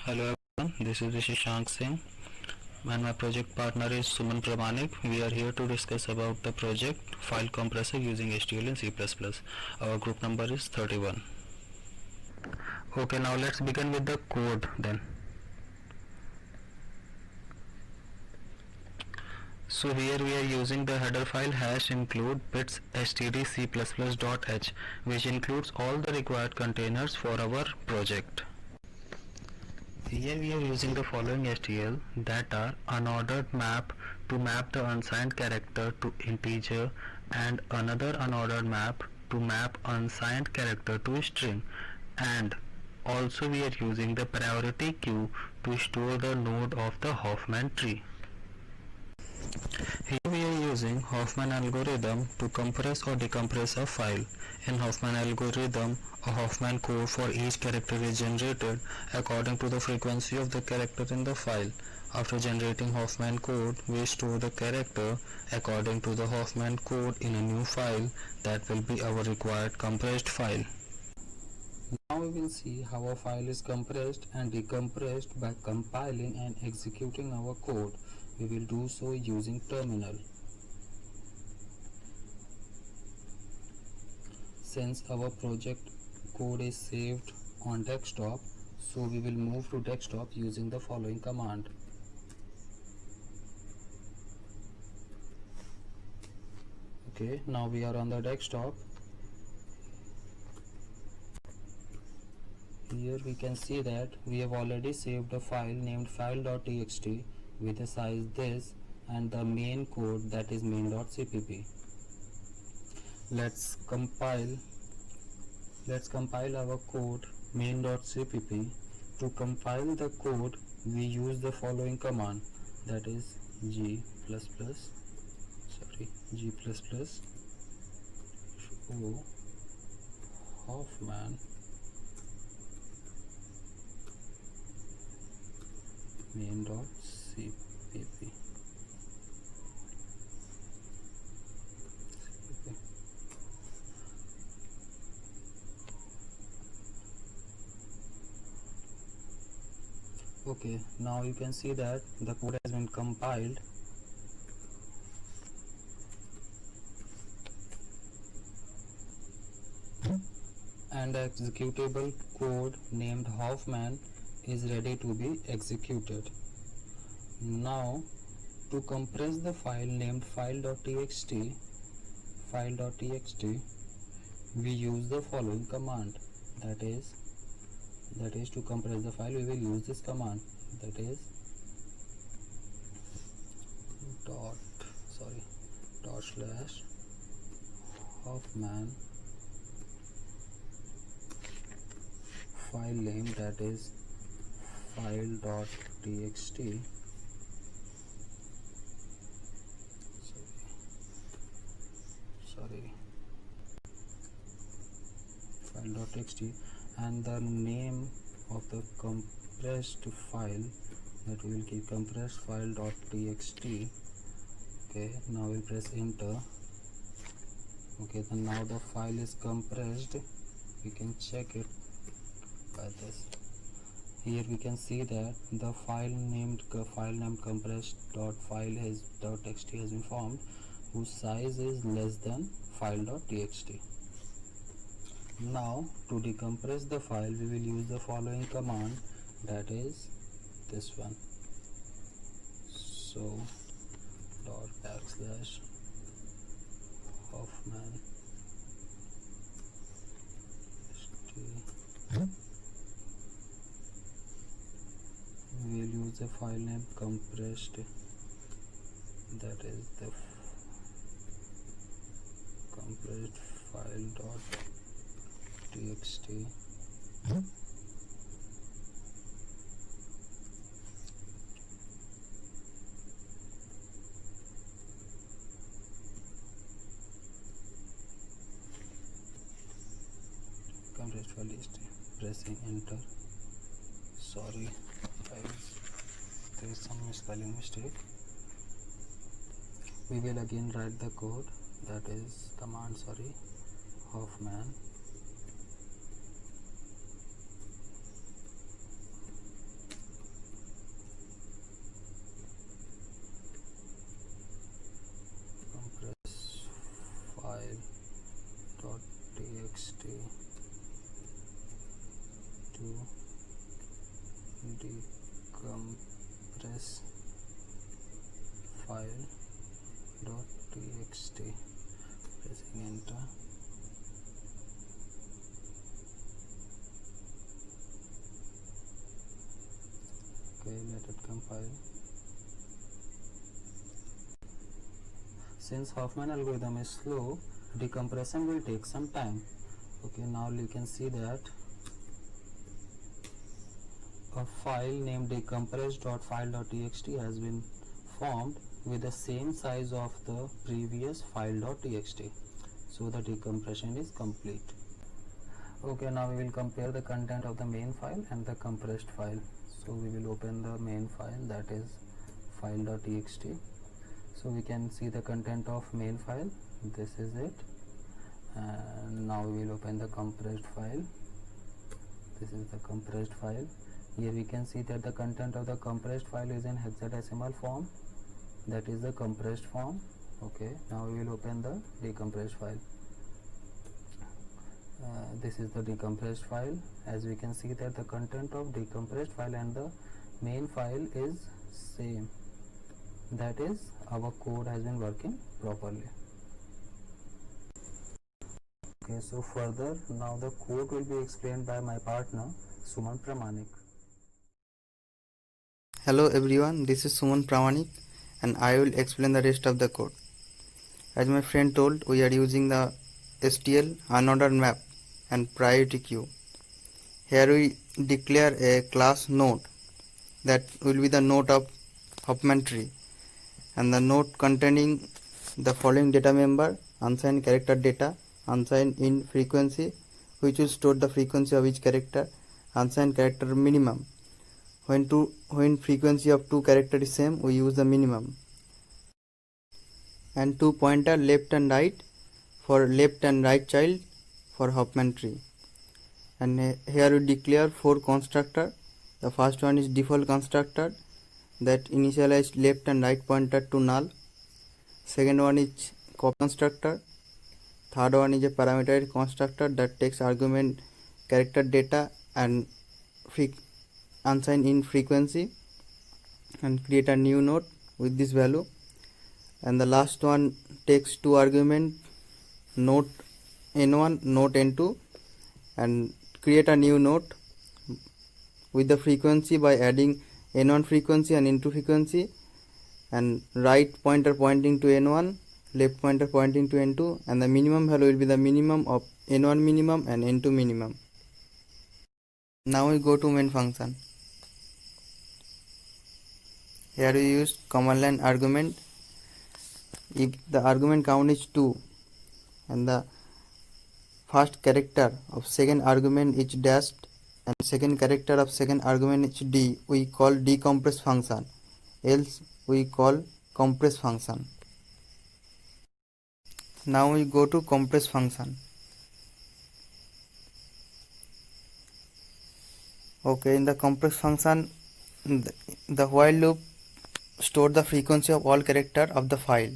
Hello everyone, this is Shashank Singh and my project partner is Suman Pramanik. We are here to discuss about the project file compressor using HTML and C++. Our group number is 31. Okay, now let's begin with the code then. So here we are using the header file hash include bits stdc++.h, which includes all the required containers for our project. Here we are using the following STL that are unordered map to map the unsigned character to integer and another unordered map to map unsigned character to string, and also we are using the priority queue to store the node of the Hoffman tree. Here we are using Hoffman algorithm to compress or decompress a file. In Hoffman algorithm, a Hoffman code for each character is generated according to the frequency of the character in the file. After generating Hoffman code, we store the character according to the Hoffman code in a new file that will be our required compressed file. Now we will see how a file is compressed and decompressed by compiling and executing our code. We will do so using terminal. Since our project code is saved on desktop, so we will move to desktop using the following command. Okay, now we are on the desktop. Here we can see that we have already saved a file named file.txt with a size this and the main code that is main.cpp. Let's compile our code main.cpp. To compile the code, we use the following command, that is g++ show Hoffman main.cpp. Okay, now you can see that the code has been compiled. And the executable code named Hoffman is ready to be executed. Now to compress the file named file.txt, we use the following command, that is to compress the file we will use this command, that is dot slash Hoffman file name, that is file.txt file.txt and the name of the compressed file that we will keep compressed file.txt. Okay, now we'll press enter. Okay, then now the file is compressed. We can check it by this. Here we can see that the file named compressed.file has .txt has been formed, whose size is less than file.txt. Now to decompress the file, we will use the following command, that is this one. So dot backslash Hoffman we will use the file name compressed, that is the compressed file.txt. Compressed file is pressing enter. Sorry, there is some spelling mistake. We will again write the code, that is command Hoffman decompress file dot txt, pressing enter. Okay, let it compile. Since Huffman algorithm is slow, decompression will take some time. Okay, now you can see that a file named decompress.file.txt has been formed with the same size of the previous file.txt. So the decompression is complete. Okay, now we will compare the content of the main file and the compressed file. So we will open the main file, that is file.txt. So we can see the content of main file, this is it. And now we will open the compressed file, this is the compressed file. Here we can see that the content of the compressed file is in hexadecimal form, that is the compressed form. Okay, now we will open the decompressed file. This is the decompressed file. As we can see that the content of decompressed file and the main file is same, that is our code has been working properly. Okay, so further now the code will be explained by my partner Suman Pramanik. Hello everyone, this is Suman Pramanik and I will explain the rest of the code. As my friend told, we are using the STL unordered map and priority queue. Here we declare a class node that will be the node of Huffman tree, and the node containing the following data member: unsigned character data, unsigned in frequency, which will store the frequency of each character, unsigned character minimum. When frequency of two character is same, we use the minimum, and two pointer left and right for left and right child for Huffman tree. And here we declare four constructor. The first one is default constructor that initialize left and right pointer to null. Second one is copy constructor. Third one is a parameterized constructor that takes argument character data and unsigned in frequency and create a new node with this value. And the last one takes two argument, node n1, node n2, and create a new node with the frequency by adding n1 frequency and n2 frequency, and right pointer pointing to n1, left pointer pointing to n2, and the minimum value will be the minimum of n1 minimum and n2 minimum. Now we go to main function. Here we use command line argument. If the argument count is 2 and the first character of second argument is dashed and second character of second argument is d, we call decompress function, else we call compress function. Now we go to compress function. Okay, in the compress function, the while loop store the frequency of all character of the file.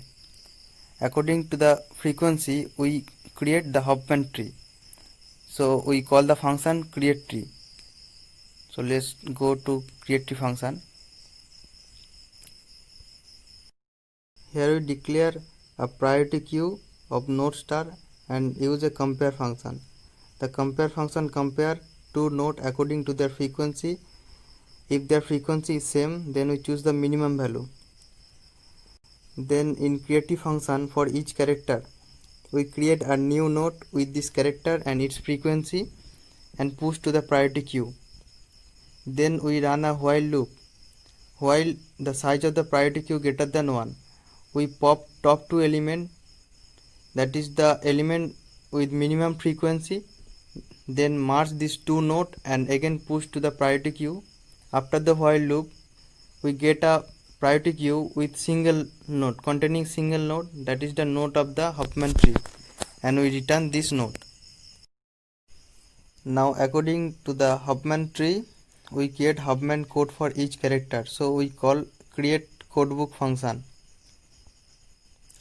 According to the frequency, we create the Huffman tree. So we call the function create tree. So let's go to create tree function. Here we declare a priority queue of node star and use a compare function. The compare function compare two nodes according to their frequency. If their frequency is same, then we choose the minimum value. Then in creative function, for each character, we create a new node with this character and its frequency and push to the priority queue. Then we run a while loop. While the size of the priority queue greater than 1, we pop top two element, that is the element with minimum frequency, then merge these two nodes and again push to the priority queue. After the while loop, we get a priority queue with single node containing single node, that is the node of the Huffman tree, and we return this node. Now according to the Huffman tree, we create Huffman code for each character, so we call create codebook function.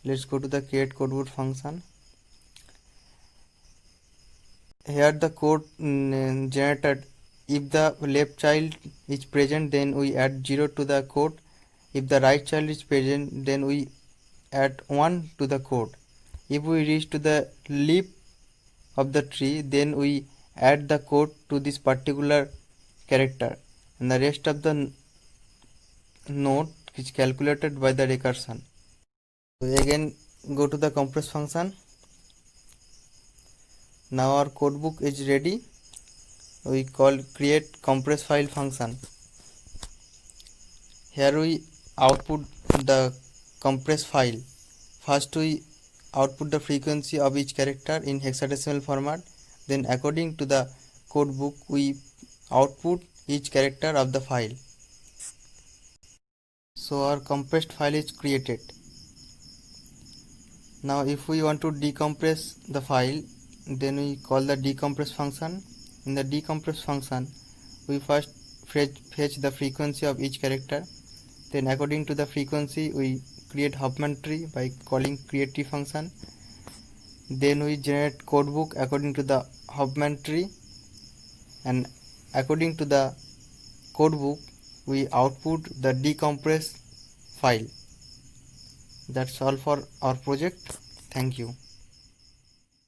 Let's go to the create codebook function. Here the code generated if the left child is present, then we add 0 to the code. If the right child is present, then we add 1 to the code. If we reach to the leaf of the tree, then we add the code to this particular character, and the rest of the node is calculated by the recursion. So again go to the compress function. Now our codebook is ready. We call create compress file function. Here we output the compress file. First we output the frequency of each character in hexadecimal format. Then according to the codebook we output each character of the file. So our compressed file is created. Now if we want to decompress the file, then we call the decompress function. In the decompress function we first fetch the frequency of each character. Then according to the frequency we create Huffman tree by calling create tree function. Then we generate codebook according to the Huffman tree, and according to the codebook we output the decompress file. That's all for our project. Thank you.